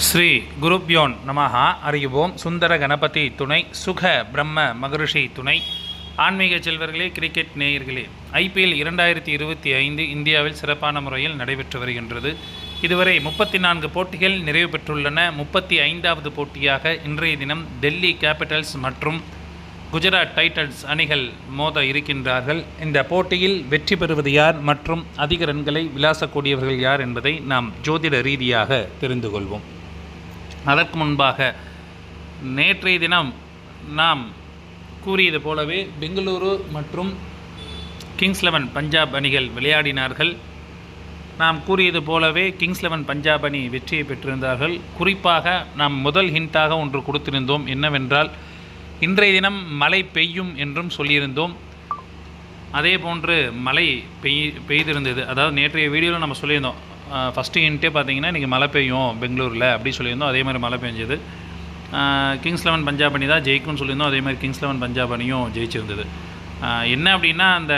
ஸ்ரீ குருப்யோன் நமஹா. அறிவோம். சுந்தர கணபதி துணை, சுக பிரம்ம மகரிஷி துணை. ஆன்மீக செல்வர்களே, கிரிக்கெட் நேயர்களே, IPL 2025 இந்தியாவில் சிறப்பான முறையில் நடைபெற்று வருகின்றது. இதுவரை 34 போட்டிகள் நிறைவு பெற்றுள்ளன. 35வது போட்டியாக இன்றைய தினம் டெல்லி கேபிட்டல்ஸ் மற்றும் குஜராத் டைட்டன்ஸ் அணிகள் மோத இருக்கின்றார்கள். இந்த போட்டியில் வெற்றி பெறுவது யார் மற்றும் அதிக ரன்களை விளாசக்கூடியவர்கள் யார் என்பதை நாம் ஜோதிட ரீதியாக தெரிந்து கொள்வோம். அதற்கு முன்பாக நேற்றைய தினம் நாம் கூறியது போலவே பெங்களூரு மற்றும் கிங்ஸ் 11 பஞ்சாப் அணிகள் விளையாடினார்கள். நாம் கூறியது போலவே கிங்ஸ் 11 பஞ்சாப் அணி வெற்றியை பெற்றிருந்தார்கள். குறிப்பாக நாம் முதல் ஹிண்டாக ஒன்று கொடுத்திருந்தோம். என்னவென்றால், இன்றைய தினம் மழை பெய்யும் என்றும் சொல்லியிருந்தோம். அதே போன்று மழை பெய்திருந்தது. அதாவது நேற்றைய வீடியோவில் நம்ம சொல்லியிருந்தோம். ஃபஸ்ட்டு ஹிண்ட்டே பார்த்தீங்கன்னா இன்றைக்கி மழை பெய்யும் பெங்களூரில் அப்படி சொல்லியிருந்தோம். அதே மாதிரி மழை பெஞ்சது. கிங்ஸ் 11 பஞ்சாப் அணி தான் ஜெயிக்கும்னு சொல்லியிருந்தோம். அதே மாதிரி கிங்ஸ் 11 பஞ்சாப் அணியும் ஜெயிச்சிருந்தது. என்ன அப்படின்னா, அந்த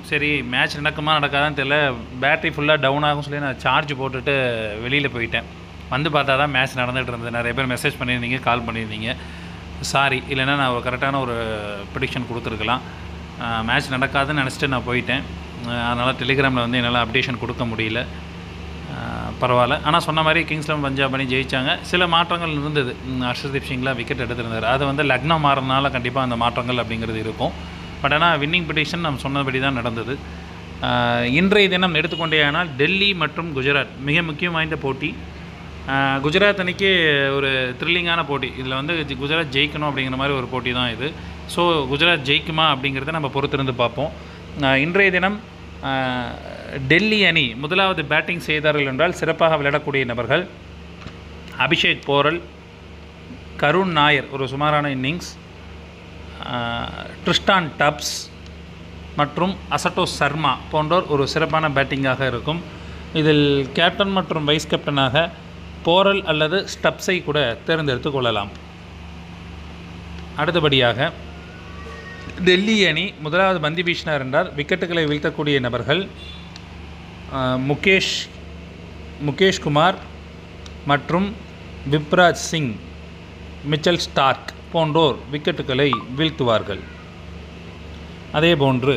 சரி மேட்ச் நடக்குமா நடக்காதான்னு தெரியல, பேட்டரி ஃபுல்லாக டவுன் ஆகும் சொல்லி நான் சார்ஜ் போட்டுட்டு வெளியில் போயிட்டேன். வந்து பார்த்தா தான் மேட்ச் நடந்துகிட்டு இருந்தது. நிறைய பேர் மெசேஜ் பண்ணியிருந்தீங்க, கால் பண்ணியிருந்தீங்க. சாரி, இல்லைன்னா நான் கரெக்டான ஒரு ப்ரெடிக்ஷன் கொடுத்துருக்கலாம். மேட்ச் நடக்காதுன்னு நினச்சிட்டு நான் போயிட்டேன். அதனால் டெலிகிராமில் வந்து என்னால் அப்டேஷன் கொடுக்க முடியல. பரவாயில்ல. ஆனால் சொன்ன மாதிரி கிங்ஸ் 11 பஞ்சாப் அணி ஜெயித்தாங்க. சில மாற்றங்கள் இருந்தது. ஹர்ஷதீப் சிங்லாம் விக்கெட் எடுத்திருந்தார். அது வந்து லக்னோ மாறினால கண்டிப்பாக அந்த மாற்றங்கள் அப்படிங்கிறது இருக்கும். பட் ஆனால் வின்னிங் ப்ரெடிக்ஷன் நம்ம சொன்னபடி தான் நடந்தது. இன்றைய தினம் எடுத்துக்கொண்டேயானால் டெல்லி மற்றும் குஜராத் மிக முக்கியம் வாய்ந்த போட்டி. குஜராத் அணிக்கு ஒரு த்ரில்லிங்கான போட்டி. இதில் வந்து குஜராத் ஜெயிக்கணும் அப்படிங்கிற மாதிரி ஒரு போட்டி தான் இது. ஸோ குஜராத் ஜெயிக்குமா அப்படிங்கிறத நம்ம பொறுத்திருந்து பார்ப்போம். இன்றைய தினம் டெல்லி அணி முதலாவது பேட்டிங் செய்தார்கள் என்றால் சிறப்பாக விளையாடக்கூடிய நபர்கள் அபிஷேக் போரல், கருண் நாயர் ஒரு சுமாரான இன்னிங்ஸ், ட்ரிஸ்டான் டப்ஸ் மற்றும் அசட்டோஸ் சர்மா போன்றோர் ஒரு சிறப்பான பேட்டிங்காக இருக்கும். இதில் கேப்டன் மற்றும் வைஸ் கேப்டனாக போரல் அல்லது ஸ்டப்ஸை கூட தேர்ந்தெடுத்து கொள்ளலாம். அடுத்தபடியாக டெல்லி அணி முதலாவது பந்து வீசினார் என்றால் விக்கெட்டுகளை வீழ்த்தக்கூடிய நபர்கள் முகேஷ் குமார் மற்றும் விப்ராஜ் சிங், மிச்சல் ஸ்டார்க் போன்றோர் விக்கெட்டுகளை வீழ்த்துவார்கள். அதேபோன்று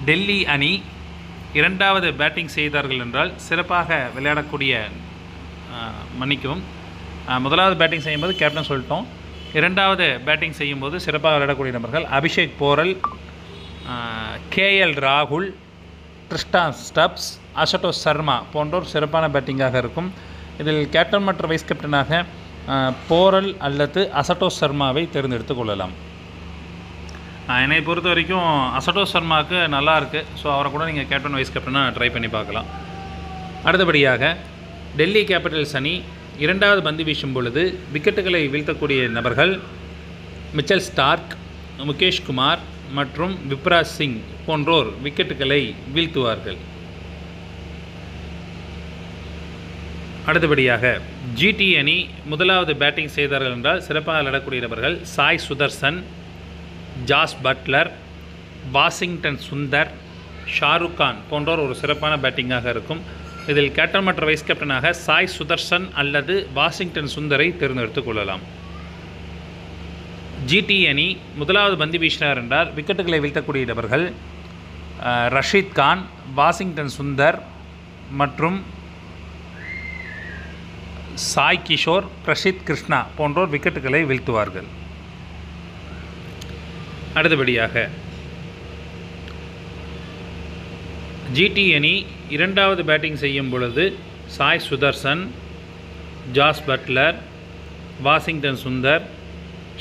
டெல்லி அணி இரண்டாவது பேட்டிங் செய்தார்கள் என்றால் சிறப்பாக விளையாடக்கூடிய முதலாவது பேட்டிங் செய்யும்போது கேப்டன் சொல்லிட்டோம். இரண்டாவது பேட்டிங் செய்யும்போது சிறப்பாக விளையாடக்கூடிய நபர்கள் அபிஷேக் போரல், KL ராகுல், ட்ரிஸ்டான் ஸ்டப்ஸ், அசட்டோஸ் சர்மா போன்றோர் சிறப்பான பேட்டிங்காக இருக்கும். இதில் கேப்டன் மற்றும் வைஸ் கேப்டனாக போரல் அல்லது அசட்டோஸ் சர்மாவை தேர்ந்தெடுத்து கொள்ளலாம். என்னை பொறுத்த வரைக்கும் அசட்டோஸ் சர்மாவுக்கு நல்லா இருக்குது. ஸோ அவரை கூட நீங்கள் கேப்டன் வைஸ் கேப்டனாக ட்ரை பண்ணி பார்க்கலாம். அடுத்தபடியாக டெல்லி கேபிட்டல்ஸ் அணி இரண்டாவது பந்து வீசும் பொழுது விக்கெட்டுகளை வீழ்த்தக்கூடிய நபர்கள் மிச்சல் ஸ்டார்க், முகேஷ் குமார் மற்றும் விப்ராஜ் சிங் போன்றோர் விக்கெட்டுகளை வீழ்த்துவார்கள். அடுத்தபடியாக GT அணி முதலாவது பேட்டிங் செய்தார்கள் என்றால் சிறப்பாக விளையாடக்கூடிய நபர்கள் சாய் சுதர்சன், ஜாஸ் பட்லர், வாஷிங்டன் சுந்தர், ஷாருக் கான் போன்றோர் ஒரு சிறப்பான பேட்டிங்காக இருக்கும். இதில் கேப்டன் மற்றும் வைஸ் கேப்டனாக சாய் சுதர்சன் அல்லது வாஷிங்டன் சுந்தரை தேர்ந்தெடுத்துக் கொள்ளலாம். GT அணி முதலாவது பந்து வீசினார் என்றால் விக்கெட்டுகளை வீழ்த்தக்கூடிய நபர்கள் ரஷீத் கான், வாஷிங்டன் சுந்தர் மற்றும் சாய் கிஷோர், பிரசித் கிருஷ்ணா போன்றோர் விக்கெட்டுகளை வீழ்த்துவார்கள். அடுத்தபடியாக GT அணி இரண்டாவது பேட்டிங் செய்யும் பொழுது சாய் சுதர்சன், ஜாஸ் பட்லர், வாஷிங்டன் சுந்தர்,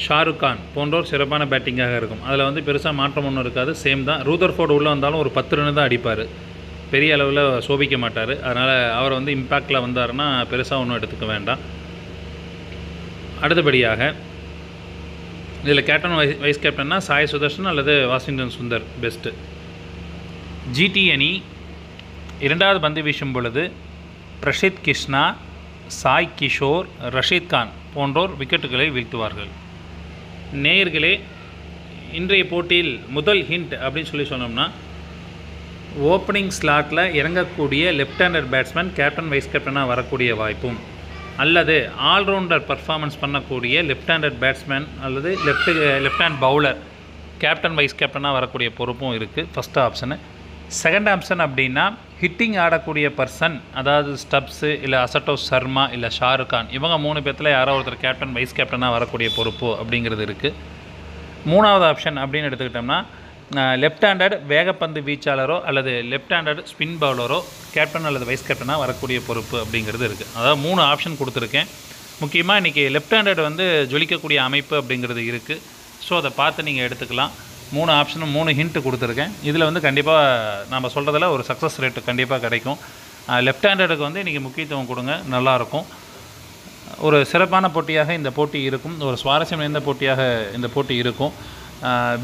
ஷாருக் கான் போன்றோர் சிறப்பான பேட்டிங்காக இருக்கும். அதில் வந்து பெருசாக மாற்றம் ஒன்றும் இருக்காது. சேம் தான். ரூதர்ஃபோர்டு உள்ளே வந்தாலும் ஒரு 10 ரன் தான் அடிப்பார். பெரிய அளவில் சோபிக்க மாட்டார். அதனால் அவர் வந்து இம்பேக்டில் வந்தார்னா பெருசாக ஒன்றும் எடுத்துக்க வேண்டாம். அடுத்தபடியாக இதில் கேப்டன் வைஸ் கேப்டன்னா சாய் சுதர்சன் அல்லது வாஷிங்டன் சுந்தர் பெஸ்ட்டு. GT அணி இரண்டாவது பந்து வீசும் பொழுது பிரசித் கிருஷ்ணா, சாய் கிஷோர், ரஷீத் கான் போன்றோர் விக்கெட்டுகளை வீழ்த்துவார்கள். நேயர்களே, இன்றைய போட்டியில் முதல் ஹிண்ட் அப்படின்னு சொன்னோம்னா, ஓப்பனிங் ஸ்லாட்டில் இறங்கக்கூடிய left hander batsman captain vice கேப்டனாக வரக்கூடிய வாய்ப்பும், அல்லது ஆல்ரவுண்டர் பர்ஃபார்மன்ஸ் பண்ணக்கூடிய லெஃப்ட் ஹேண்டட் பேட்ஸ்மேன் அல்லது left hand bowler captain vice கேப்டனாக வரக்கூடிய பொறுப்பும் இருக்குது. First option. செகண்ட் ஆப்ஷன் அப்படின்னா ஹிட்டிங் ஆடக்கூடிய பர்சன், அதாவது ஸ்டப்ஸு இல்லை அசட்டோஸ் சர்மா இல்லை ஷாருக் கான், இவங்க 3 பேர்த்தில் யாரோ ஒருத்தர் கேப்டன் வைஸ் கேப்டனாக வரக்கூடிய பொறுப்பு அப்படிங்கிறது இருக்குது. மூணாவது ஆப்ஷன் அப்படின்னு எடுத்துக்கிட்டோம்னா லெஃப்ட் ஹேண்டட் வேகப்பந்து வீச்சாளரோ அல்லது லெஃப்ட் ஹேண்டட் ஸ்பின் பவுலரோ கேப்டன் அல்லது வைஸ் கேப்டனாக வரக்கூடிய பொறுப்பு அப்படிங்கிறது இருக்குது. அதாவது 3 ஆப்ஷன் கொடுத்துருக்கேன். முக்கியமாக இன்றைக்கி லெஃப்ட் ஹேண்டட் வந்து ஜொலிக்கக்கூடிய அமைப்பு அப்படிங்கிறது இருக்குது. ஸோ அதை பார்த்து நீங்கள் எடுத்துக்கலாம். 3 ஆப்ஷனும் 3 ஹிண்ட்டு கொடுத்துருக்கேன். இதில் வந்து கண்டிப்பாக நம்ம சொல்கிறதில் ஒரு சக்ஸஸ் ரேட்டு கண்டிப்பாக கிடைக்கும். லெஃப்ட் ஹேண்டடுக்கு வந்து இன்றைக்கி முக்கியத்துவம் கொடுங்க, நல்லாயிருக்கும். ஒரு சிறப்பான போட்டியாக இந்த போட்டி இருக்கும். ஒரு சுவாரஸ்யம் நிறைந்த போட்டியாக இந்த போட்டி இருக்கும்.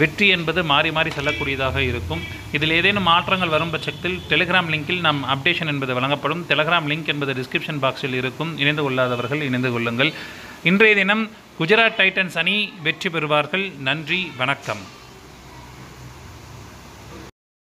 வெற்றி என்பது மாறி மாறி செல்லக்கூடியதாக இருக்கும். இதில் ஏதேனும் மாற்றங்கள் வரும் பட்சத்தில் டெலிகிராம் லிங்கில் நம் அப்டேஷன் என்பது வழங்கப்படும். டெலிகிராம் லிங்க் என்பது டிஸ்கிரிப்ஷன் பாக்ஸில் இருக்கும். இணைந்து கொள்ளாதவர்கள் இணைந்து கொள்ளுங்கள். இன்றைய தினம் குஜராத் டைட்டன்ஸ் அணி வெற்றி பெறுவார்கள். நன்றி, வணக்கம்.